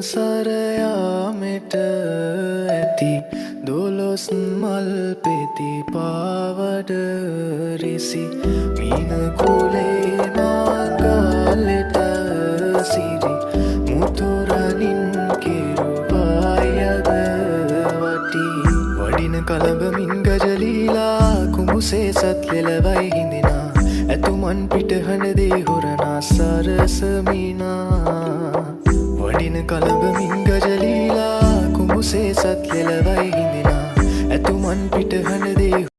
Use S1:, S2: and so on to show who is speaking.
S1: සංසරයාමෙට ඇති දොලොස් මල් පෙති පාවඩ රිසි මීන කුලේ නාගාලෙට සිරි මුතුරනින් කිරුවායද වටි වඩින කලඹමින් ගජලීලා කුඹුසේ සත් ලෙලවයි හිඳිනා ඇතුමන් පිටහඬ දේ හොරනා සරසමිනා වඩින කලඹමින් ගජලීලා කුඹුසේ සත් ලෙලවයි හිඳිනා ඇතුමන් පිටහඬ දේ